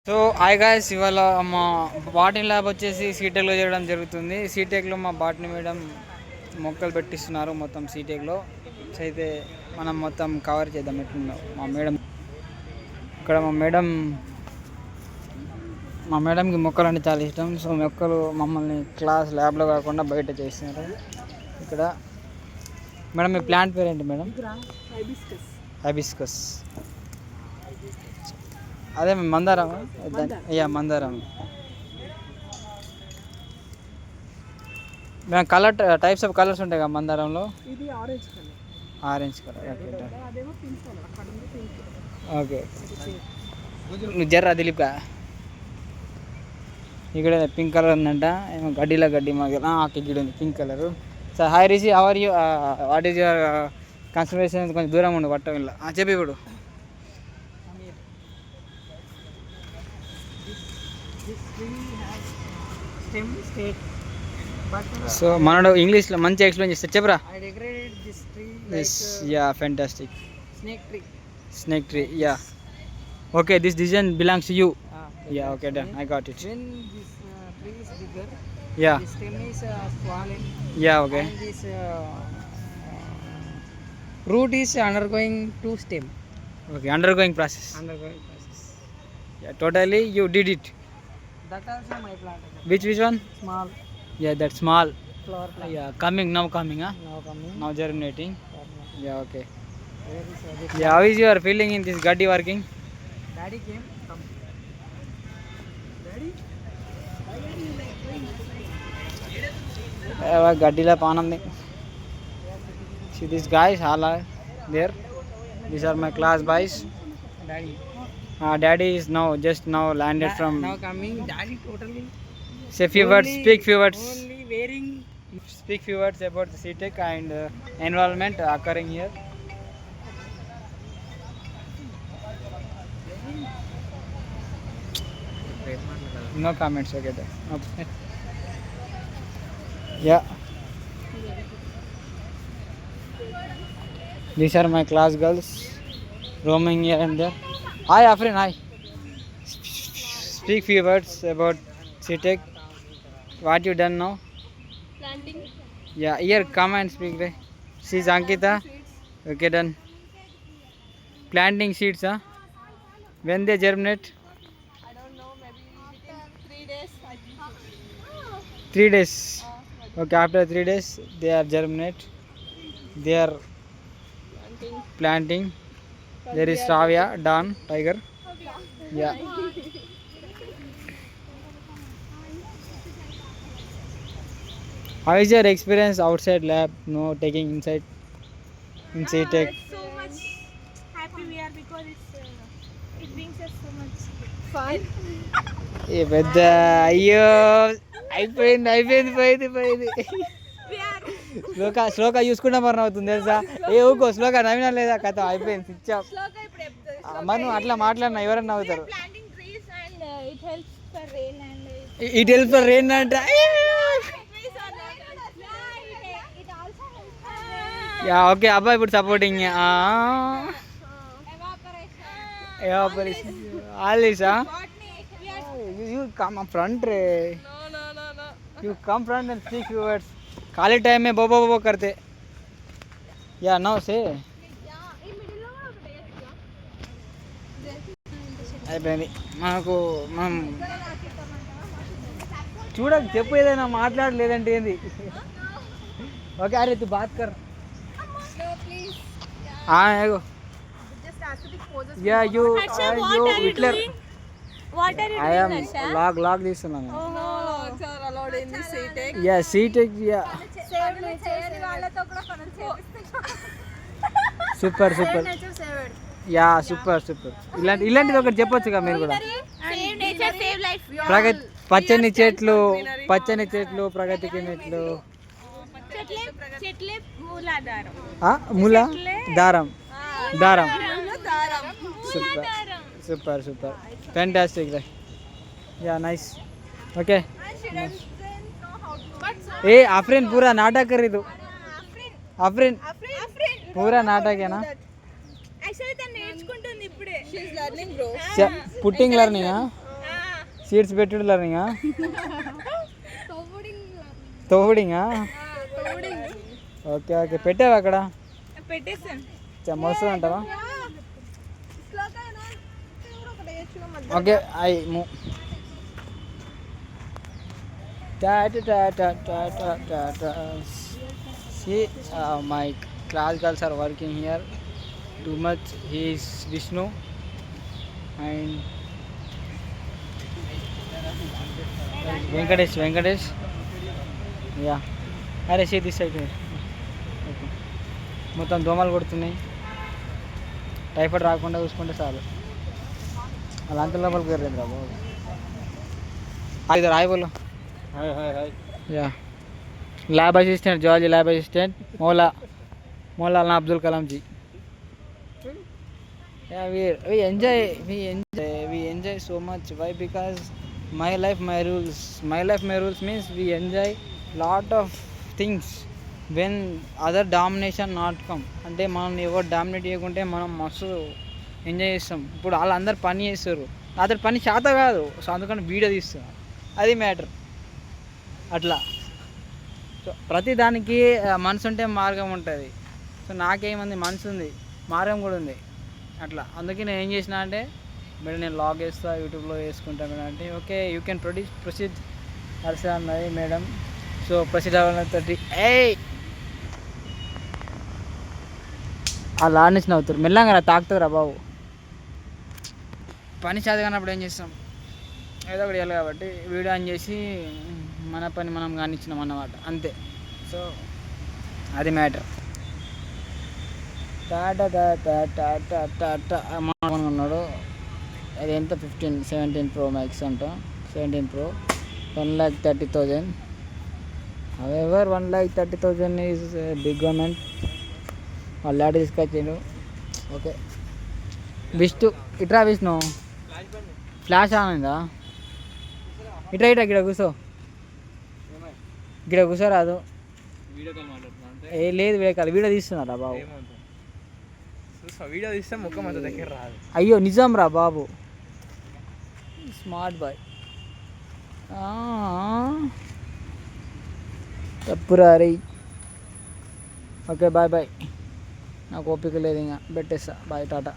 So hi guys, ఇవాళ మా botany lab వచ్చేసి సీటెక్లో చేయడం జరుగుతుంది. సీటెక్లో మా బాటనీ మేడం మొక్కలు పెట్టిస్తున్నారు మొత్తం సీటెక్లో. సో అయితే మనం మొత్తం కవర్ చేద్దాం ఎట్లుందో మా మేడం. ఇక్కడ మా మేడంకి మొక్కలు అంటే చాలా ఇష్టం. సో మొక్కలు మమ్మల్ని క్లాస్ ల్యాబ్లో కాకుండా బయట చేస్తున్నారు. ఇక్కడ మేడం మీ ప్లాంట్ పేరు ఏంటి మేడం? హైబిస్కస్. అదే మందారం. మందారం. మేము కలర్ టైప్స్ ఆఫ్ కలర్స్ ఉంటాయి కదా మందారంలో. Orange colour. ఓకే నువ్వు జర్రా దిలీప్. ఇక్కడ పింక్ కలర్ ఉందంట. ఏమో గడ్డి మాకు గిడి ఉంది pink colour. So hi Rishi, how are you? What is your conservation? కొంచెం దూరం ఉండు పట్టం ఇలా చెప్పి ఇప్పుడు. సో మనడు ఇంగ్లీష్లో మంచిగా ఎక్స్ప్లెయిన్ చేస్తారు, చెప్పరా. Fantastic. Snake tree. Okay, this design belongs to you. Okay, done, I got it. When this tree is bigger, the stem is swollen. Okay. And this root is undergoing to stem. Okay, undergoing process. Totally you did it. That also my plant. Which one? Small. That small. Flower plant. Now coming. Now germinating. Okay. Where is how is your feeling in this gaddi working? Daddy came. Come. Daddy. Gaddila panam. See these guys all are there. These are my class boys. Daddy. Daddy is just now landed from. Now coming. Daddy totally. Say few words. Speak few words. Only wearing. Speak few words about the CTech and environment occurring here. No comments. Okay, then. Okay. These are my class girls roaming here and there. Hi, Afrin. Hi. Speak few words about CTech. What you done now? Planting. Here come and speak. Right? She's Ankita. Okay, done. Planting seeds, huh? When they germinate? I don't know, maybe within 3 days. 3 days. Okay, after 3 days they are germinate. They are planting. There is Ravya, Don, Tiger. How is your experience outside lab? No taking inside in CTech. So much happy we are because it brings us so much fun. పెద్ద అయ్యో అయిపోయింది పోయింది. శ్లోక చూసుకుంటా మరణం అవుతుంది తెలుసా. ఊకో శ్లోక నవ్వినా లేదా కథ అయిపోయింది స్విచ్ ఆఫ్. మనం అట్లా మాట్లాడినా ఎవరన్నా అవుతారు. ఇట్ హెల్ప్ ఫర్ రెయిన్ అంట. ఓకే అబ్బాయి ఇప్పుడు supporting evaporation. All this, you come front रे. No. You come front and speak few words. खाली टाइम में बो करते. now say. అయిపోయింది మనకు. మనం చూడక చెప్పు ఏదైనా మాట్లాడలేదంటే ఏంది. ఓకే అరే తు బాత్ కర్. ఏగో. You Hitler. What are you I am doing, Asha? log తీస్తున్నాను. No, logs are allowed in this CTech. CTech. Super ఇలాంటిది ఒకటి చెప్పొచ్చుగా మీరు కూడా. Save nature, save life. ప్రగతి పచ్చని చెట్లు ప్రగతికి మెట్లు. చెట్లే మూలాధారం. మూల దారం. Super fantastic. Nice. Okay Afreen पूरा नाटक कर रही तू. आफरीन पूरा नाटक है ना. యాక్చువల్లీ తను నేర్చుకుంటుంది ఇప్పుడే. She is learning bro. Putting learning. Seats పెట్టుడు లర్నింగా తోవుడింగా ఓకే ఓకే పెట్టావా అక్కడ పెట్టేసాను మోస్తుంది అంటావా okay I move See, my class girls are working here too much. He is Vishnu and Venkatesh. Yeah. అరే see this side here. Okay. మొత్తం దోమలు కొడుతున్నాయి. Typhoid రాకుండా చూసుకుంటే చాలు. అలా అంత లోపలికి వెళ్ళలేదు రా బాబు. ఇద్దరు హాయ్ బోలో. Hi. Yeah. Lab assistant George lab assistant Maulana Abdul Kalam ji yeah we enjoy so much why because my life my rules means we enjoy lot of things when other domination not come అంటే మనం ఎవరు dominate చేయకుంటే మనం మస్తు enjoy చేస్తాం ఇప్పుడు వాళ్ళందరూ పని చేస్తారు అతడు పని చేత కాదు సో అందుకని వీడియో తీస్తున్నారు అది మ్యాటర్ అట్లా సో ప్రతి దానికి మనసు ఉంటే మార్గం ఉంటుంది సో నాకేముంది మనసు ఉంది మార్గం కూడా ఉంది అట్లా అందుకే నేను ఏం చేసిన అంటే మేడం నేను లాగ్ చేస్తా యూట్యూబ్లో వేసుకుంటాను మేడం అంటే ఓకే యూ కెన్ ప్రొసీడ్ అర్సా అన్నది మేడం సో ప్రొసీడ్ అవ్వాలంటే అలా ఆడించిన అవుతారు మెల్లంగా రా తాకుతుందిరా బాబు పని చదవనప్పుడు ఏం చేస్తాం ఏదో ఒకటి వెళ్ళాలి కాబట్టి వీడియో ఆన్ చేసి మన పని మనం కానిచ్చినాం అన్నమాట అంతే సో అది మ్యాటర్ ఉన్నాడు అది ఎంత 17 Pro Max అంట 17 Pro 1,30,000 however 1,30,000 is big amount వాళ్ళ డాడీ తీసుకొచ్చిండు ఓకే ఇట్రా విష్ణు ఫ్లాష్ ఆనందా ఇట్రా ఇక్కడ కూర్చోరాదు ఏ లేదు వీడియో తీస్తున్నారా బాబు వీడియో తీస్తే ముఖం అంత దగ్గర రాదు అయ్యో నిజం రా బాబు స్మార్ట్ బాయ్ తప్పురా రే ఓకే బాయ్ నాకు ఓపిక లేదు ఇంకా పెట్టేస్తా బాయ్ టాటా